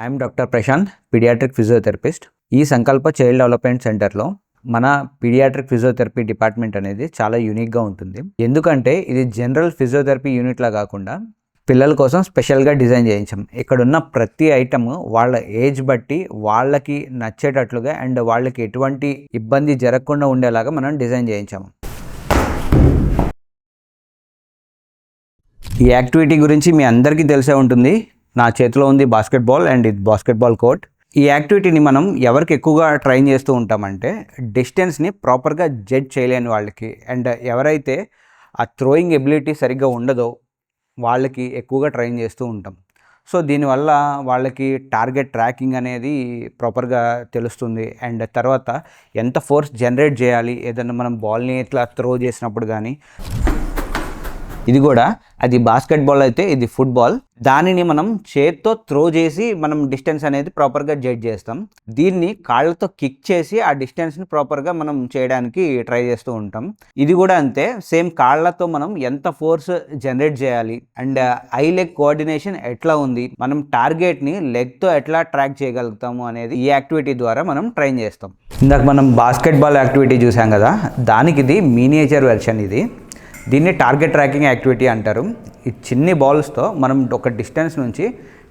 I'm doctor Prashant, paediatric physiotherapist. ఈ Sankalpa child development సెంటర్లో మన పీడియాట్రిక్ ఫిజియోథెరపీ డిపార్ట్మెంట్ అనేది చాలా యూనిక్గా ఉంటుంది. ఎందుకంటే ఇది జనరల్ ఫిజియోథెరపీ యూనిట్లా కాకుండా పిల్లల కోసం స్పెషల్గా డిజైన్ చేయించాం. ఇక్కడున్న ప్రతి ఐటమ్ వాళ్ళ ఏజ్ బట్టి వాళ్ళకి నచ్చేటట్లుగా అండ్ వాళ్ళకి ఎటువంటి ఇబ్బంది జరగకుండా ఉండేలాగా మనం డిజైన్ చేయించాము. ఈ యాక్టివిటీ గురించి మీ అందరికీ తెలిసే ఉంటుంది. నా చేతిలో ఉంది బాస్కెట్బాల్ అండ్ ఇది బాస్కెట్బాల్ కోర్ట్. ఈ యాక్టివిటీని మనం ఎవరికి ఎక్కువగా ట్రైన్ చేస్తూ ఉంటామంటే డిస్టెన్స్ని ప్రాపర్గా జడ్జ్ చేయలేని వాళ్ళకి అండ్ ఎవరైతే ఆ థ్రోయింగ్ ఎబిలిటీ సరిగ్గా ఉండదో వాళ్ళకి ఎక్కువగా ట్రైన్ చేస్తూ ఉంటాం. సో దీనివల్ల వాళ్ళకి టార్గెట్ ట్రాకింగ్ అనేది ప్రాపర్గా తెలుస్తుంది అండ్ తర్వాత ఎంత ఫోర్స్ జనరేట్ చేయాలి ఏదన్నా మనం బాల్ని ఇట్లా త్రో చేసినప్పుడు కానీ. ఇది కూడా అది బాస్కెట్బాల్ అయితే ఇది ఫుట్బాల్. దానిని మనం చేత్తో త్రో చేసి మనం డిస్టెన్స్ అనేది ప్రాపర్గా జడ్జ్ చేస్తాం. దీన్ని కాళ్ళతో కిక్ చేసి ఆ డిస్టెన్స్ని ప్రాపర్గా మనం చేయడానికి ట్రై చేస్తూ ఉంటాం. ఇది కూడా అంతే, సేమ్ కాళ్ళతో మనం ఎంత ఫోర్స్ జనరేట్ చేయాలి అండ్ ఐ లెగ్ కోఆర్డినేషన్ ఎట్లా ఉంది, మనం టార్గెట్ని లెగ్తో ఎట్లా ట్రాక్ చేయగలుగుతాము అనేది ఈ యాక్టివిటీ ద్వారా మనం ట్రైన్ చేస్తాం. ఇందాక మనం బాస్కెట్బాల్ యాక్టివిటీ చూసాం కదా, దానికి ఇది మినియేచర్ వెర్షన్. దీన్ని టార్గెట్ ట్రాకింగ్ యాక్టివిటీ అంటారు. ఈ చిన్ని బాల్స్తో మనం ఒక డిస్టెన్స్ నుంచి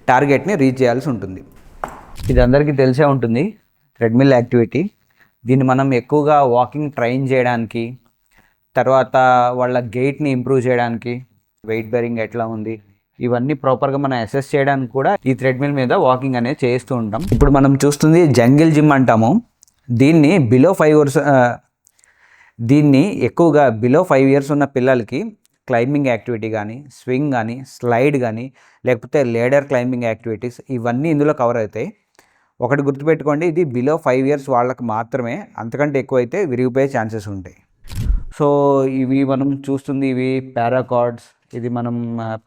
టార్గెట్ని రీచ్ చేయాల్సి ఉంటుంది. ఇది అందరికీ తెలిసే ఉంటుంది, ట్రెడ్మిల్ యాక్టివిటీ. దీన్ని మనం ఎక్కువగా వాకింగ్ ట్రైన్ చేయడానికి, తర్వాత వాళ్ళ గెయిట్ని ఇంప్రూవ్ చేయడానికి, వెయిట్ బేరింగ్ ఎట్లా ఉంది ఇవన్నీ ప్రాపర్గా మనం అసెస్ చేయడానికి కూడా ఈ థ్రెడ్మిల్ మీద వాకింగ్ అనేది చేస్తూ ఉంటాం. ఇప్పుడు మనం చూస్తుంది జంగిల్ జిమ్ అంటాము. దీన్ని ఎక్కువగా బిలో 5 years ఉన్న పిల్లలకి క్లైంబింగ్ యాక్టివిటీ కానీ, స్వింగ్ కానీ, స్లైడ్ కానీ, లేకపోతే లేడర్ క్లైంబింగ్ యాక్టివిటీస్ ఇవన్నీ ఇందులో కవర్ అవుతాయి. ఒకటి గుర్తుపెట్టుకోండి, ఇది బిలో 5 years వాళ్ళకి మాత్రమే. అంతకంటే ఎక్కువైతే విరిగిపోయే ఛాన్సెస్ ఉంటాయి. సో ఇవి మనం చూస్తుంది ఇవి పారాకార్డ్స్. ఇది మనం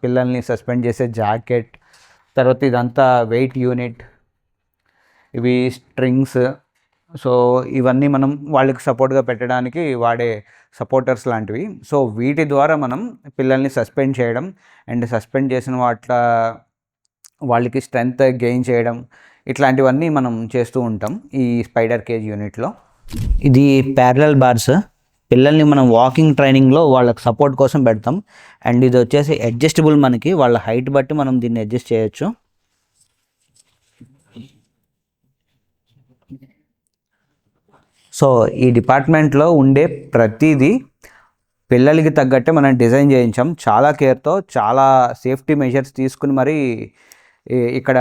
పిల్లల్ని సస్పెండ్ చేసే జాకెట్. తర్వాత ఇదంతా వెయిట్ యూనిట్, ఇవి స్ట్రింగ్స్. సో ఇవన్నీ మనం వాళ్ళకి సపోర్ట్గా పెట్టడానికి వాడే సపోర్టర్స్ లాంటివి. సో వీటి ద్వారా మనం పిల్లల్ని సస్పెండ్ చేయడం అండ్ సస్పెండ్ చేసిన వాళ్ళకి స్ట్రెంగ్త్ గెయిన్ చేయడం ఇట్లాంటివన్నీ మనం చేస్తూ ఉంటాం ఈ స్పైడర్ కేజ్ యూనిట్లో. ఇది ప్యారలల్ బార్స్. పిల్లల్ని మనం వాకింగ్ ట్రైనింగ్లో వాళ్ళకి సపోర్ట్ కోసం పెడతాం. అండ్ ఇది వచ్చేసి అడ్జస్టబుల్, మనకి వాళ్ళ హైట్ బట్టి మనం దీన్ని అడ్జస్ట్ చేయొచ్చు. సో ఈ డిపార్ట్మెంట్లో ఉండే ప్రతిదీ పిల్లలకి తగ్గట్టే మనం డిజైన్ చేయించాం. చాలా కేర్తో, చాలా సేఫ్టీ మెజర్స్ తీసుకుని మరి ఇక్కడ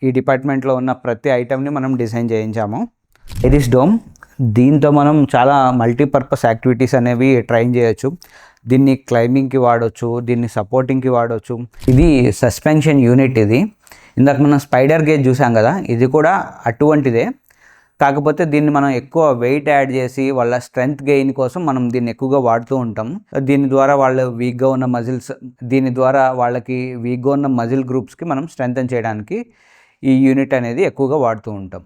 ఈ డిపార్ట్మెంట్లో ఉన్న ప్రతి ఐటమ్ని మనం డిజైన్ చేయించాము. ఐరిస్ డోమ్, దీంతో మనం చాలా మల్టీపర్పస్ యాక్టివిటీస్ అనేవి ట్రైన్ చేయొచ్చు. దీన్ని క్లైంబింగ్కి వాడవచ్చు, దీన్ని సపోర్టింగ్కి వాడవచ్చు. ఇది సస్పెన్షన్ యూనిట్. ఇది ఇందాక మనం స్పైడర్ గేజ్ చూసాం కదా, ఇది కూడా అటువంటిదే. కాకపోతే దీన్ని మనం ఎక్కువ వెయిట్ యాడ్ చేసి వాళ్ళ స్ట్రెంగ్త్ గెయిన్ కోసం మనం దీన్ని ఎక్కువగా వాడుతూ ఉంటాం. దీని ద్వారా వాళ్ళకి వీక్గా ఉన్న మజిల్ గ్రూప్స్కి మనం స్ట్రెంగ్తన్ చేయడానికి ఈ యూనిట్ అనేది ఎక్కువగా వాడుతూ ఉంటాం.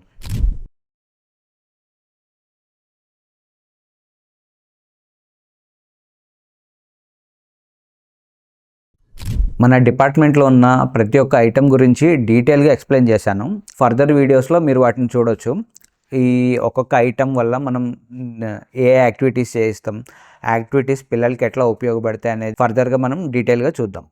మన డిపార్ట్మెంట్లో ఉన్న ప్రతి ఒక్క ఐటెం గురించి డీటెయిల్గా ఎక్స్ప్లెయిన్ చేశాను. ఫర్దర్ వీడియోస్లో మీరు వాటిని చూడవచ్చు. ఈ ఒక్కొక్క ఐటెం వల్ల మనం ఏ యాక్టివిటీస్ చేయిస్తాం, యాక్టివిటీస్ పిల్లలకి ఎట్లా ఉపయోగపడతాయి అనేది ఫర్దర్గా మనం డీటెయిల్గా చూద్దాం.